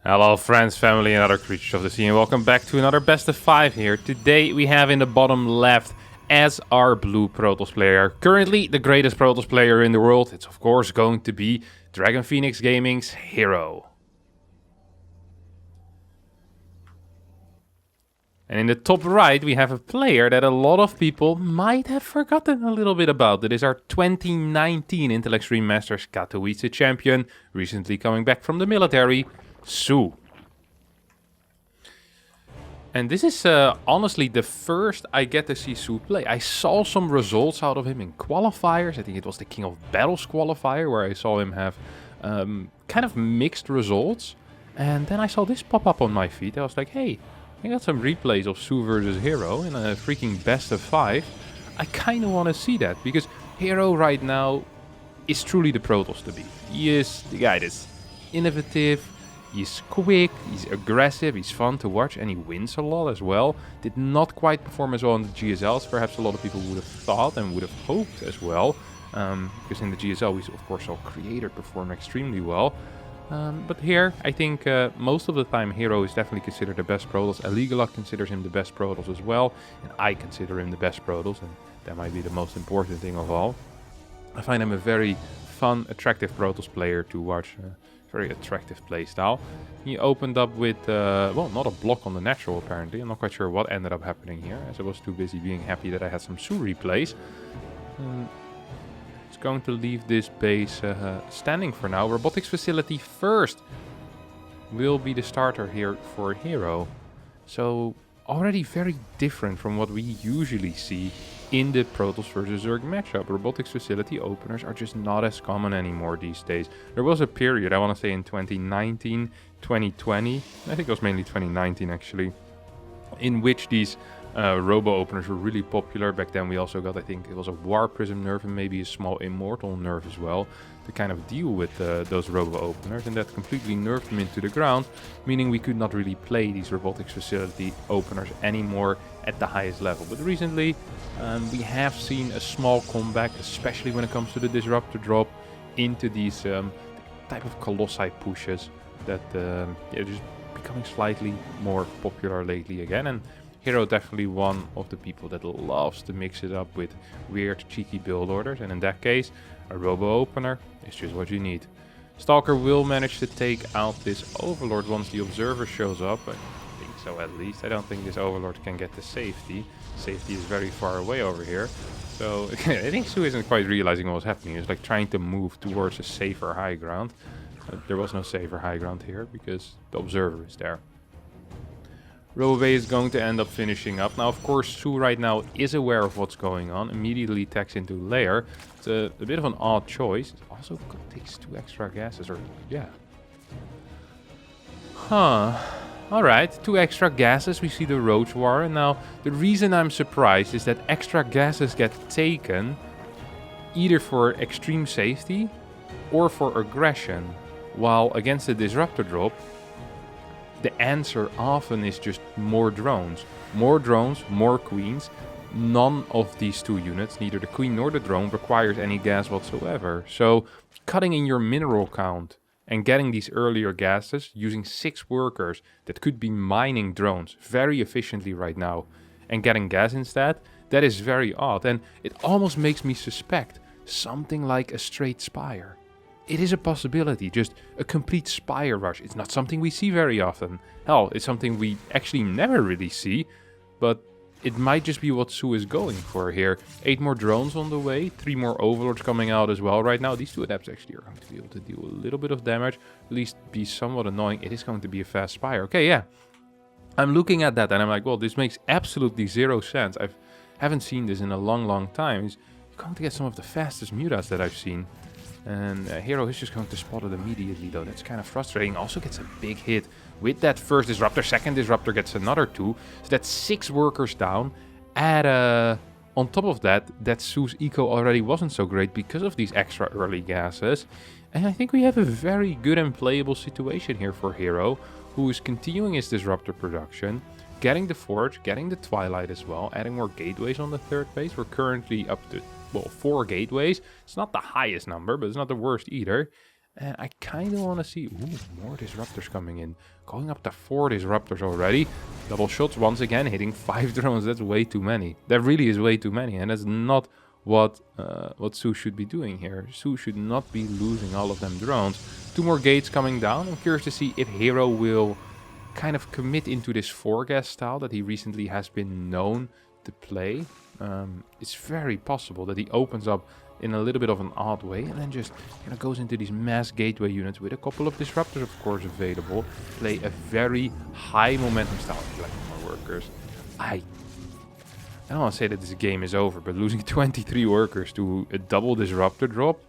Hello friends, family and other creatures of the sea, and welcome back to another best of 5 here. Today we have in the bottom left as our blue Protoss player, currently the greatest Protoss player in the world. It's of course going to be Dragon Phoenix Gaming's herO. And in the top right we have a player that a lot of people might have forgotten a little bit about. It is our 2019 Intel Extreme Masters KATOWICE Champion, recently coming back from the military, soO. And this is honestly the first I get to see soO play. I saw some results out of him in qualifiers. I think it was the King of Battles qualifier where I saw him have kind of mixed results. And then I saw this pop up on my feed. I was like, hey, I got some replays of soO versus herO in a freaking best of 5. I kind of want to see that because herO right now is truly the Protoss to beat. He is the guy that's innovative. He's quick, he's aggressive, he's fun to watch, and he wins a lot as well. Did not quite perform as well in the GSL as perhaps a lot of people would have thought and would have hoped as well. Because in the GSL we of course saw Creator perform extremely well. But here, I think most of the time herO is definitely considered the best Protoss. Aligala considers him the best Protoss as well. And I consider him the best Protoss, and that might be the most important thing of all. I find him a very fun, attractive Protoss player to watch. Very attractive playstyle. He opened up with, well, not a block on the natural apparently. I'm not quite sure what ended up happening here, as I was too busy being happy that I had some soO replays. It's going to leave this base standing for now. Robotics facility first will be the starter here for herO. So already very different from what we usually see in the Protoss versus Zerg matchup. Robotics facility openers are just not as common anymore these days. There was a period, I want to say in 2019, 2020, I think it was mainly 2019 actually, in which these robo openers were really popular. Back then we also got, I think it was a War Prism nerf and maybe a small Immortal nerf as well to kind of deal with those robo openers, and that completely nerfed them into the ground, meaning we could not really play these robotics facility openers anymore at the highest level. But recently we have seen a small comeback, especially when it comes to the disruptor drop into these type of Colossi pushes that are just becoming slightly more popular lately again. And herO definitely one of the people that loves to mix it up with weird cheeky build orders, and in that case a robo opener is just what you need. Stalker will manage to take out this Overlord once the Observer shows up. I think so at least. I don't think this Overlord can get to safety. Safety is very far away over here. So I think soO isn't quite realizing what was happening. He's like trying to move towards a safer high ground. There was no safer high ground here because the Observer is there. Robo is going to end up finishing up. Now, of course, soO right now is aware of what's going on. Immediately attacks into lair. It's a bit of an odd choice. It also takes 2 extra gases, or yeah. Huh. Alright, 2 extra gases. We see the Roach War. And now, the reason I'm surprised is that extra gases get taken either for extreme safety or for aggression. While against the Disruptor drop, the answer often is just more drones. More drones, more queens. None of these 2 units, neither the queen nor the drone, requires any gas whatsoever. So cutting in your mineral count and getting these earlier gases using 6 workers that could be mining drones very efficiently right now and getting gas instead, that is very odd. And it almost makes me suspect something like a straight Spire. It is a possibility, just a complete Spire rush. It's not something we see very often. Hell, it's something we actually never really see, but it might just be what soO is going for here. 8 more drones on the way, 3 more Overlords coming out as well right now. These 2 adepts actually are going to be able to deal a little bit of damage, at least be somewhat annoying. It is going to be a fast Spire. Okay, yeah. I'm looking at that and I'm like, well, this makes absolutely 0 sense. I haven't seen this in a long time. He's going to get some of the fastest mutas that I've seen. And herO is just going to spot it immediately though. That's kind of frustrating. Also gets a big hit with that first Disruptor. Second Disruptor gets another 2. So that's 6 workers down. On top of that, that soO's eco already wasn't so great because of these extra early gases. And I think we have a very good and playable situation here for herO, who is continuing his Disruptor production, getting the Forge, getting the Twilight as well, adding more gateways on the 3rd base. We're currently up to, well, 4 gateways. It's not the highest number, but it's not the worst either. And I kind of want to see... Ooh, more disruptors coming in. Going up to 4 disruptors already. Double shots once again, hitting 5 drones. That's way too many. That really is way too many. And that's not what soO should be doing here. soO should not be losing all of them drones. 2 more gates coming down. I'm curious to see if herO will kind of commit into this 4-gas style that he recently has been known to play. It's very possible that he opens up in a little bit of an odd way and then just goes into these mass gateway units with a couple of disruptors, of course, available. Play a very high momentum style. Like more workers. I don't want to say that this game is over, but losing 23 workers to a double disruptor drop.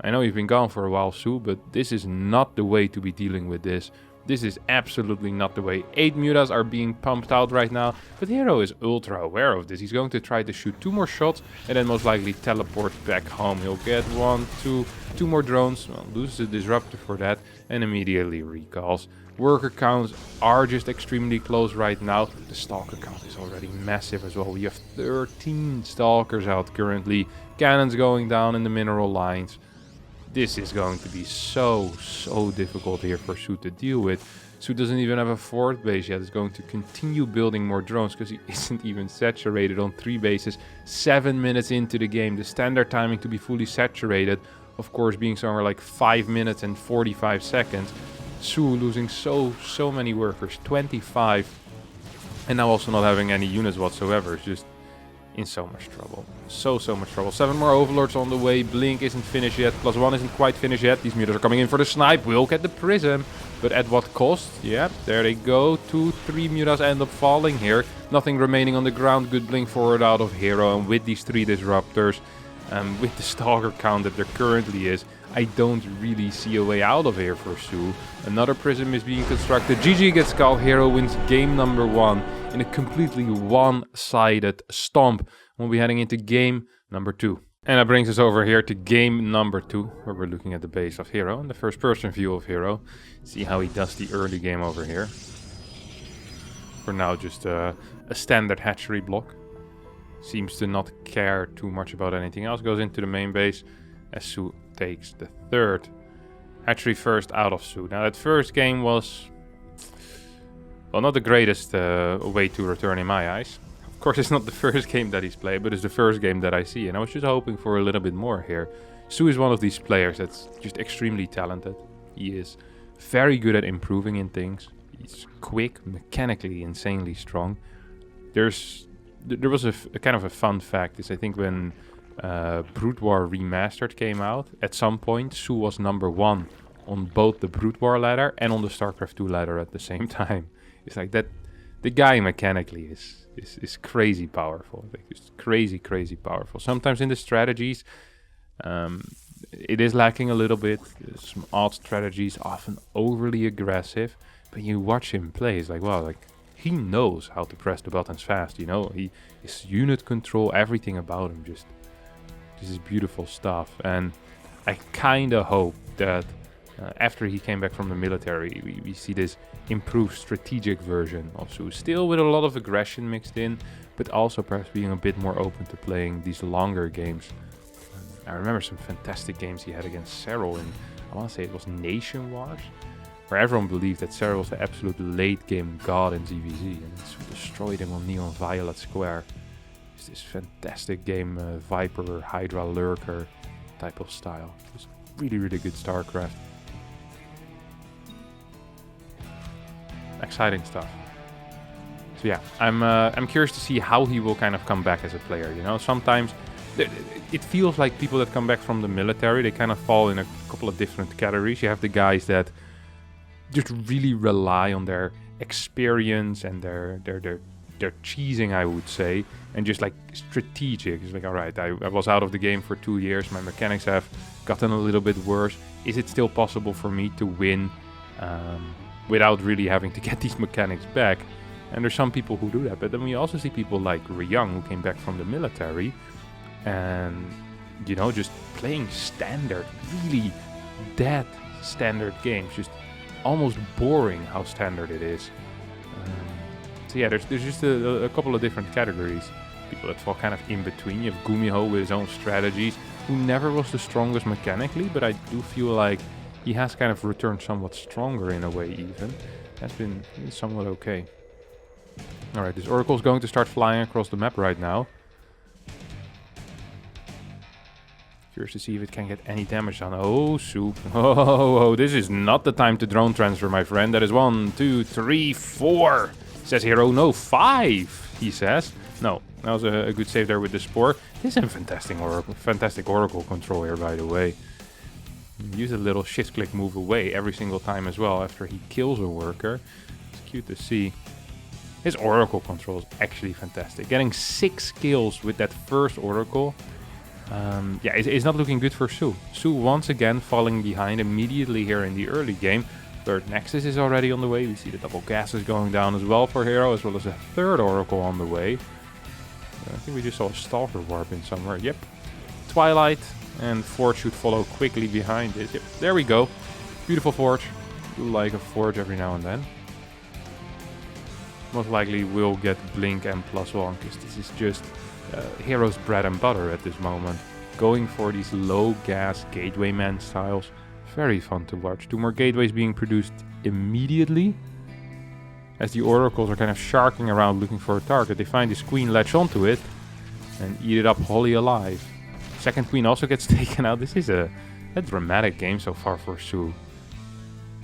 I know you've been gone for a while, soO, but this is not the way to be dealing with this. This is absolutely not the way. 8 mutas are being pumped out right now, but herO is ultra aware of this. He's going to try to shoot 2 more shots and then most likely teleport back home. He'll get 1, 2 more drones, well, loses the disruptor for that and immediately recalls. Worker counts are just extremely close right now. The stalker count is already massive as well. We have 13 stalkers out currently. Cannons going down in the mineral lines. This is going to be so difficult here for soO to deal with. soO doesn't even have a 4th base yet. He's going to continue building more drones because he isn't even saturated on 3 bases. 7 minutes into the game. The standard timing to be fully saturated, of course, being somewhere like 5 minutes and 45 seconds. soO losing so many workers. 25. And now also not having any units whatsoever. It's just in so much trouble. So much trouble. 7 more overlords on the way. Blink isn't finished yet. +1 isn't quite finished yet. These mutas are coming in for the snipe. Will get the prism. But at what cost? Yeah, there they go. 2, 3 mutas end up falling here. Nothing remaining on the ground. Good blink forward out of herO. And with these 3 disruptors, with the stalker count that there currently is, I don't really see a way out of here for soO. Another prism is being constructed. GG gets called. herO wins game number 1 in a completely one-sided stomp. We'll be heading into game number 2. And that brings us over here to game number 2, where we're looking at the base of herO and the first-person view of herO. See how he does the early game over here. For now, just a standard hatchery block. Seems to not care too much about anything else. Goes into the main base as soO takes the 3rd hatchery first out of soO. Now that first game was, well, not the greatest way to return in my eyes. Of course, it's not the first game that he's played, but it's the first game that I see, and I was just hoping for a little bit more here. soO is one of these players that's just extremely talented. He is very good at improving in things. He's quick, mechanically insanely strong. There was a kind of a fun fact is I think when Brood War Remastered came out, at some point soO was number 1 on both the Brood War ladder and on the StarCraft 2 ladder at the same time. It's like that. The guy mechanically is crazy powerful. Like, it's crazy powerful. Sometimes in the strategies, it is lacking a little bit. Some odd strategies, often overly aggressive. But you watch him play, it's like, wow, like he knows how to press the buttons fast. You know, his unit control, everything about him, just this is beautiful stuff. And I kind of hope that after he came back from the military, we see this improved strategic version of soO. Still with a lot of aggression mixed in, but also perhaps being a bit more open to playing these longer games. I remember some fantastic games he had against herO in, I want to say it was Nation Wars, where everyone believed that herO was the absolute late game god in ZVZ, and soO destroyed him on Neon Violet Square. It's this fantastic game, Viper, Hydra, Lurker type of style. It's really good StarCraft. Exciting stuff. So yeah, I'm curious to see how he will kind of come back as a player. You know, sometimes it feels like people that come back from the military, they kind of fall in a couple of different categories. You have the guys that just really rely on their experience and their cheesing, I would say, and just like strategic. It's like, all right, I was out of the game for 2 years. My mechanics have gotten a little bit worse. Is it still possible for me to win without really having to get these mechanics back? And there's some people who do that, but then we also see people like ryung, who came back from the military and, you know, just playing standard, really dead standard games, just almost boring how standard it is. So yeah, there's just a couple of different categories. People that fall kind of in between. You have Gumiho with his own strategies, who never was the strongest mechanically, but I do feel like he has kind of returned somewhat stronger in a way even. Has been somewhat okay. Alright, this Oracle is going to start flying across the map right now. Curious to see if it can get any damage done. Oh, soO. Oh, this is not the time to drone transfer, my friend. That is 1, 2, 3, 4. Says herO. No, 5, he says. No, that was a good save there with the Spore. This is a fantastic Oracle control here, by the way. Use a little shift-click move away every single time as well after he kills a worker. It's cute to see. His Oracle control is actually fantastic. Getting 6 kills with that first Oracle. Yeah, it's not looking good for soO. soO once again falling behind immediately here in the early game. Third Nexus is already on the way. We see the double gases going down as well for herO, as well as a third Oracle on the way. I think we just saw a Stalker warp in somewhere. Yep. Twilight and Forge should follow quickly behind it. Yep, there we go. Beautiful Forge. Do like a Forge every now and then. Most likely we'll get Blink and +1 because this is just herO's bread and butter at this moment. Going for these low gas gateway man styles. Very fun to watch. 2 more gateways being produced immediately. As the Oracles are kind of sharking around looking for a target, they find this Queen, latch onto it, and eat it up wholly alive. Second Queen also gets taken out. This is a dramatic game so far for soO.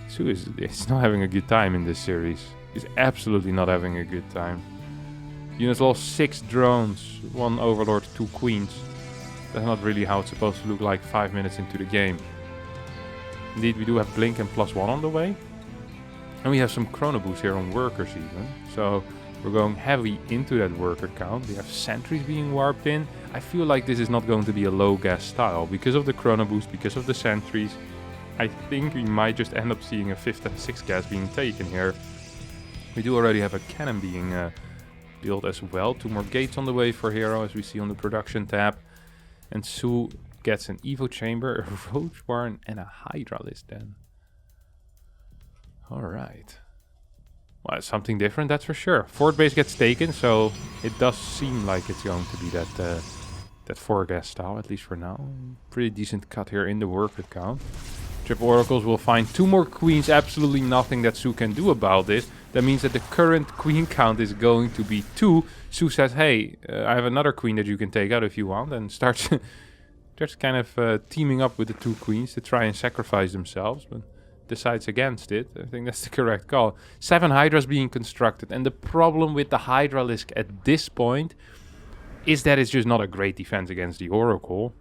soO is not having a good time in this series. He's absolutely not having a good time. Units lost 6 drones, 1 Overlord, 2 Queens. That's not really how it's supposed to look like 5 minutes into the game. Indeed, we do have Blink and +1 on the way. And we have some Chrono Boost here on workers even. So we're going heavy into that worker count. We have sentries being warped in. I feel like this is not going to be a low gas style. Because of the Chrono Boost, because of the sentries, I think we might just end up seeing a 5th and 6th gas being taken here. We do already have a cannon being built as well. 2 more gates on the way for herO, as we see on the production tab. And soO gets an Evo Chamber, a Roach Warren, and a Hydralisk then. Alright. Well, it's something different, that's for sure. Fort base gets taken, so it does seem like it's going to be that 4-gas style, at least for now. Pretty decent cut here in the worker count. Triple Oracles will find 2 more Queens, absolutely nothing that soO can do about this. That means that the current Queen count is going to be 2. soO says, hey, I have another Queen that you can take out if you want, and starts kind of teaming up with the 2 Queens to try and sacrifice themselves, but decides against it. I think that's the correct call. 7 Hydras being constructed, and the problem with the Hydralisk at this point is that it's just not a great defense against the Oracle.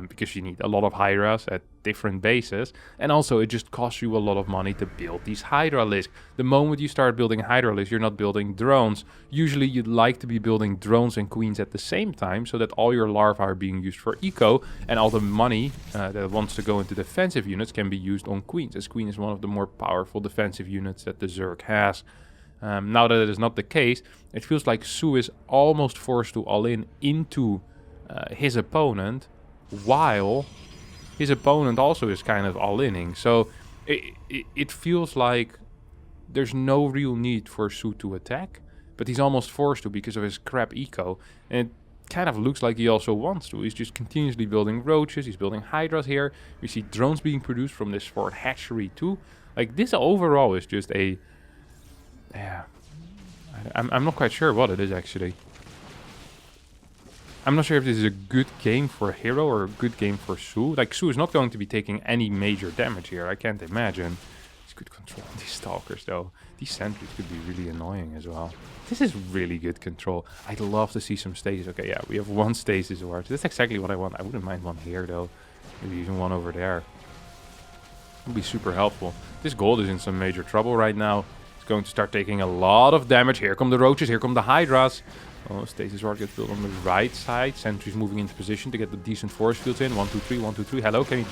Because you need a lot of Hydras at different bases, and also it just costs you a lot of money to build these Hydralisk. The moment you start building Hydralisk, you're not building drones. Usually you'd like to be building drones and Queens at the same time, so that all your larvae are being used for eco, and all the money that wants to go into defensive units can be used on Queens, as Queen is one of the more powerful defensive units that the Zerg has. Now that it is not the case, it feels like soO is almost forced to all-in into his opponent, while his opponent also is kind of all-inning. So it feels like there's no real need for soO to attack, but he's almost forced to because of his crap eco. And it kind of looks like he also wants to. He's just continuously building roaches, he's building Hydras here. We see drones being produced from this Fort hatchery too. Like, this overall is just a... yeah, I'm not quite sure what it is actually. I'm not sure if this is a good game for herO or a good game for soO. Like, soO is not going to be taking any major damage here, I can't imagine. He's good control on these Stalkers though. These sentries could be really annoying as well. This is really good control. I'd love to see some stasis. Okay, yeah, we have 1 stasis ward. That's exactly what I want. I wouldn't mind 1 here though. Maybe even 1 over there. Would be super helpful. This gold is in some major trouble right now. It's going to start taking a lot of damage. Here come the roaches, here come the Hydras. Oh, stasis ward gets built on the right side. Sentries moving into position to get the decent force fields in. 1, 2, 3, 1, 2, 3. Hello, can you...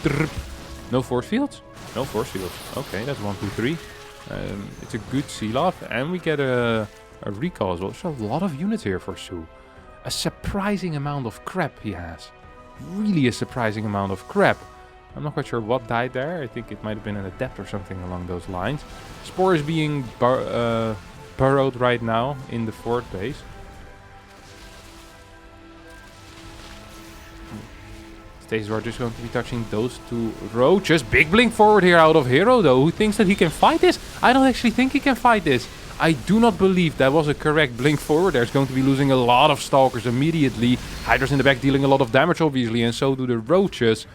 No force fields? No force fields. Okay, that's 1, 2, 3. It's a good seal-off. And we get a recall as well. There's a lot of units here for soO. A surprising amount of crap he has. Really a surprising amount of crap. I'm not quite sure what died there. I think it might have been an adept or something along those lines. Spore is being burrowed right now in the fort base. Stays are just going to be touching those two roaches. Big blink forward here out of herO though, who thinks that he can fight this. I don't actually think he can fight this. I do not believe that was a correct blink forward. There's going to be losing a lot of stalkers immediately. Hydra's in the back dealing a lot of damage obviously, and so do the roaches.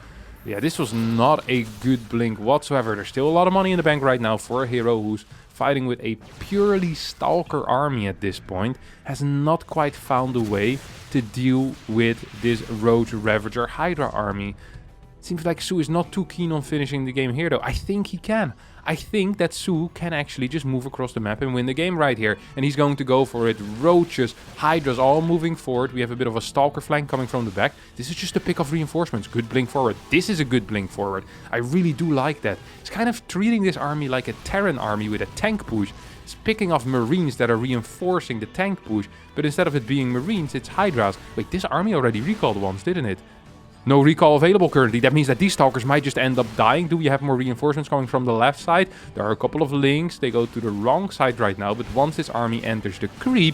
Yeah, this was not a good blink whatsoever. There's still a lot of money in the bank right now for herO, who's fighting with a purely stalker army at this point. Has not quite found a way to deal with this Roach Ravager Hydra army. Seems like soO is not too keen on finishing the game here though. I think he can. I think that soO can actually just move across the map and win the game right here. And he's going to go for it. Roaches, Hydras all moving forward. We have a bit of a stalker flank coming from the back. This is just a pick of reinforcements. Good blink forward. This is a good blink forward. I really do like that. It's kind of treating this army like a Terran army with a tank push. It's picking off Marines that are reinforcing the tank push. But instead of it being Marines, it's Hydras. Wait, this army already recalled once, didn't it? No recall available currently. That means that these stalkers might just end up dying. Do we have more reinforcements coming from the left side? There are a couple of links. They go to the wrong side right now. But once this army enters the creep,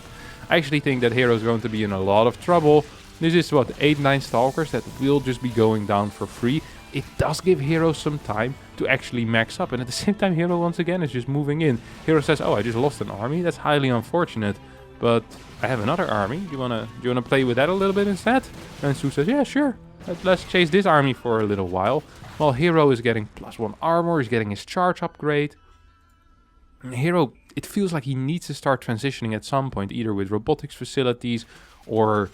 I actually think that herO is going to be in a lot of trouble. This is what, 8-9 stalkers that will just be going down for free. It does give herO some time to actually max up. And at the same time, herO once again is just moving in. herO says, oh, I just lost an army. That's highly unfortunate. But I have another army. Do you wanna play with that a little bit instead? And soO says, yeah, sure. Let's chase this army for a little while. While herO is getting +1 armor, he's getting his charge upgrade. And herO, it feels like he needs to start transitioning at some point, either with robotics facilities or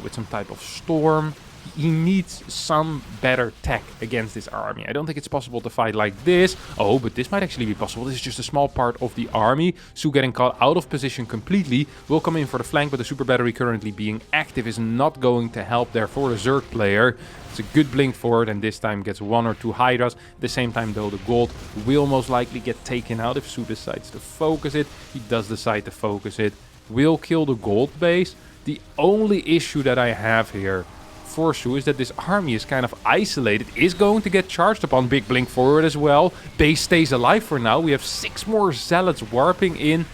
with some type of storm. He needs some better tech against this army. I don't think it's possible to fight like this. Oh, but this might actually be possible. This is just a small part of the army. soO getting caught out of position completely. Will come in for the flank, but the super battery currently being active is not going to help there for the Zerg player. It's a good blink forward, and this time gets 1 or 2 Hydras. At the same time, though, the gold will most likely get taken out if soO decides to focus it. He does decide to focus it. Will kill the gold base. The only issue that I have here for soO is that this army is kind of isolated, is going to get charged upon. Big blink forward as well. Base stays alive for now. We have 6 more zealots warping in.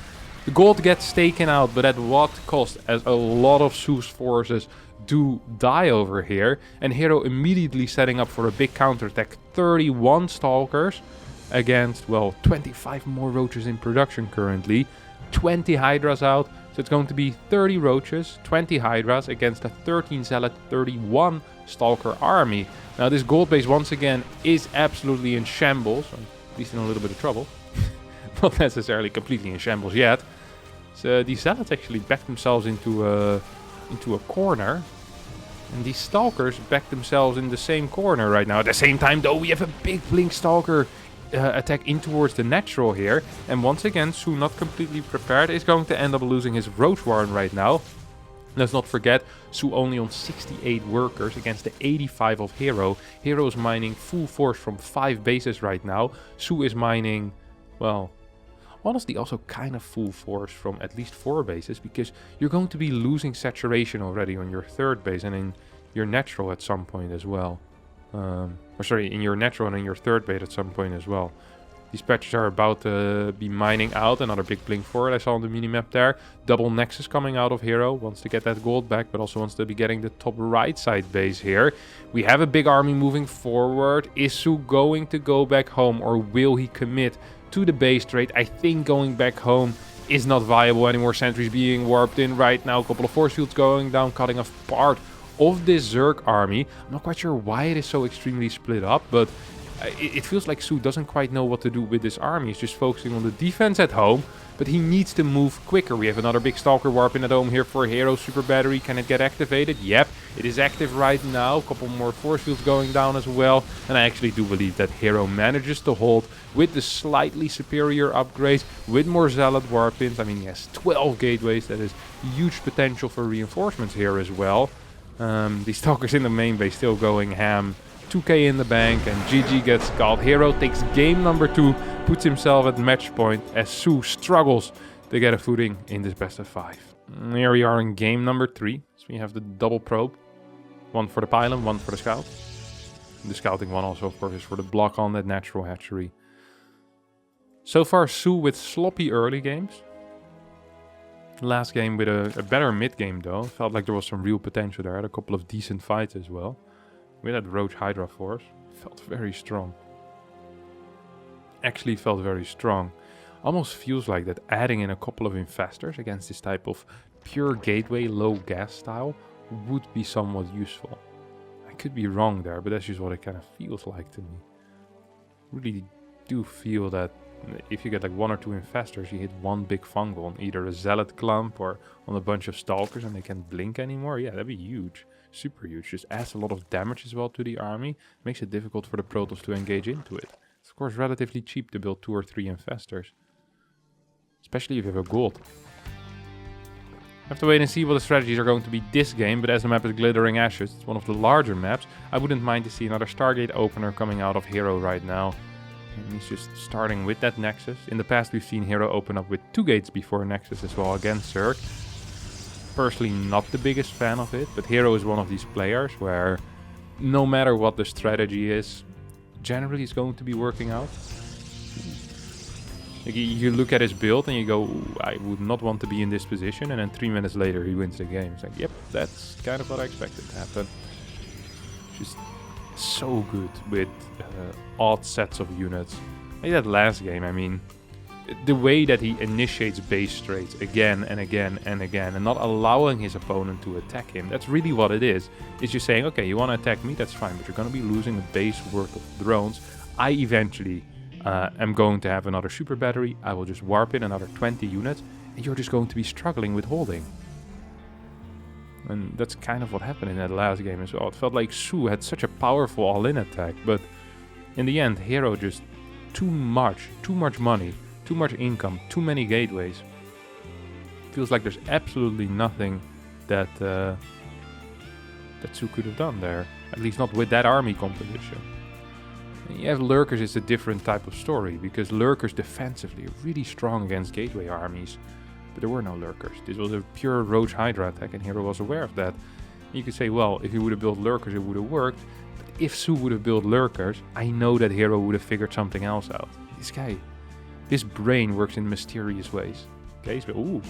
The gold gets taken out, but at what cost? As a lot of soO's forces do die over here. And herO immediately setting up for a big counterattack. 31 stalkers against, well, 25 more roaches in production currently. 20 Hydras out. So it's going to be 30 roaches, 20 Hydras against a 13 zealot, 31 stalker army. Now this gold base once again is absolutely in shambles, or at least in a little bit of trouble. Not necessarily completely in shambles yet. So these zealots actually back themselves into a corner. And these stalkers back themselves in the same corner right now. At the same time though, we have a big blink stalker attack in towards the natural here. And once again, soO not completely prepared, is going to end up losing his Roach Warren right now. Let's not forget, soO only on 68 workers against the 85 of herO. herO is mining full force from 5 bases right now. soO is mining, well, honestly also kind of full force from at least 4 bases, because you're going to be losing saturation already on your 3rd base and in your natural at some point as well. In your natural and in your 3rd base at some point as well. These patches are about to be mining out. Another big blink forward I saw on the minimap there. Double Nexus coming out of herO. Wants to get that gold back, but also wants to be getting the top right side base here. We have a big army moving forward. Is soO going to go back home, or will he commit to the base trade? I think going back home is not viable anymore. Sentries being warped in right now. A couple of force fields going down, cutting off part of this Zerg army. I'm not quite sure why it is so extremely split up, but it feels like soO doesn't quite know what to do with this army. He's just focusing on the defense at home, but he needs to move quicker. We have another big stalker warping at home here for herO. Super battery, can it get activated? Yep, it is active right now. A couple more force fields going down as well, and I actually do believe that herO manages to hold with the slightly superior upgrades, with more zealot warp-ins. I mean, he has 12 gateways. That is huge potential for reinforcements here as well. These stalkers in the main base still going ham. 2k in the bank, and GG gets called. herO takes game number 2, puts himself at match point as soO struggles to get a footing in this best of 5. Here we are in game number 3. So we have the double probe. 1 for the pylon, 1 for the scout. The scouting one also, of course, is for the block on that natural hatchery. So far, soO with sloppy early games. Last game with a better mid game though. Felt like there was some real potential there. Had a couple of decent fights as well. with that Roach Hydra Force. Felt very strong. Actually felt very strong. Almost feels like that adding in a couple of Infestors against this type of pure gateway low gas style would be somewhat useful. I could be wrong there, but that's just what it kind of feels like to me. Really do feel that if you get like 1 or 2 Infestors, you hit one big fungal on either a Zealot Clump or on a bunch of Stalkers and they can't blink anymore. Yeah, that'd be huge. Super huge. Just adds a lot of damage as well to the army. Makes it difficult for the Protoss to engage into it. It's of course relatively cheap to build 2 or 3 Infestors. Especially if you have a gold. Have to wait and see what the strategies are going to be this game, but as the map is Glittering Ashes, it's one of the larger maps, I wouldn't mind to see another Stargate opener coming out of herO right now. And he's just starting with that Nexus. In the past we've seen herO open up with 2 gates before Nexus as well against Zerg. Personally not the biggest fan of it, but herO is one of these players where no matter what the strategy is, generally it's going to be working out. Like you look at his build and you go, I would not want to be in this position, and then 3 minutes later he wins the game. It's like, yep, that's kind of what I expected to happen. Just so good with odd sets of units. Like that last game, I mean, the way that he initiates base trades again and again and again and not allowing his opponent to attack him, that's really what it is. It's just saying, okay, you want to attack me, that's fine, but you're going to be losing a base worth of drones. I eventually am going to have another super battery. I will just warp in another 20 units and you're just going to be struggling with holding. And that's kind of what happened in that last game as well. It felt like soO had such a powerful all-in attack, but in the end herO just too much money, too much income, too many gateways. Feels like there's absolutely nothing that that soO could have done there, at least not with that army composition. You have Lurkers, it's a different type of story, because Lurkers defensively are really strong against gateway armies, but there were no Lurkers. This was a pure Roach Hydra attack and herO was aware of that. You could say, well, if he would have built Lurkers it would have worked, but if soO would have built Lurkers, I know that herO would have figured something else out. This brain works in mysterious ways. Okay, so ooh.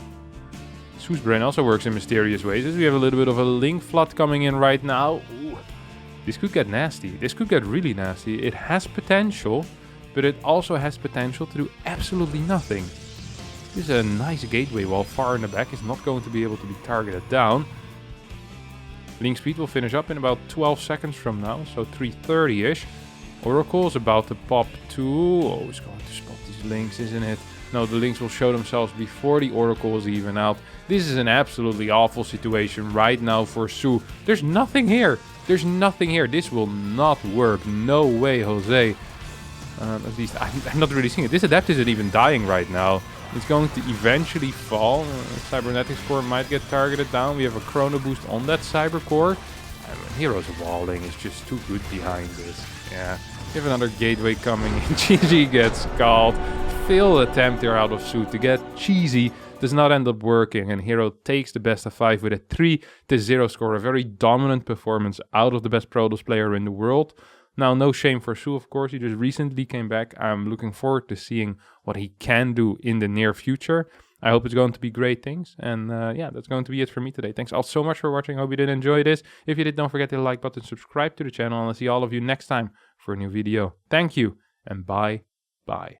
soO's brain also works in mysterious ways, as we have a little bit of a link flood coming in right now. Ooh. This could get nasty. This could get really nasty. It has potential, but it also has potential to do absolutely nothing. This is a nice gateway while far in the back is not going to be able to be targeted down. Link speed will finish up in about 12 seconds from now, so 3:30-ish. Oracle is about to pop too. Oh, it's going to spot these links, isn't it? No, the links will show themselves before the Oracle is even out. This is an absolutely awful situation right now for soO. There's nothing here. There's nothing here. This will not work. No way, Jose. At least I'm not really seeing it. This Adept isn't even dying right now. It's going to eventually fall. Cybernetics core might get targeted down. We have a chrono boost on that cyber core. herO's walling is just too good behind this. Yeah. We have another gateway coming in. GG gets called. Failed attempt there out of soO to get cheesy. Does not end up working, and herO takes the best of 5 with a 3-0 score. A very dominant performance out of the best Protoss player in the world. Now, no shame for soO, of course. He just recently came back. I'm looking forward to seeing what he can do in the near future. I hope it's going to be great things. And yeah, that's going to be it for me today. Thanks all so much for watching. I hope you did enjoy this. If you did, don't forget to like button, subscribe to the channel, and I'll see all of you next time for a new video. Thank you, and bye.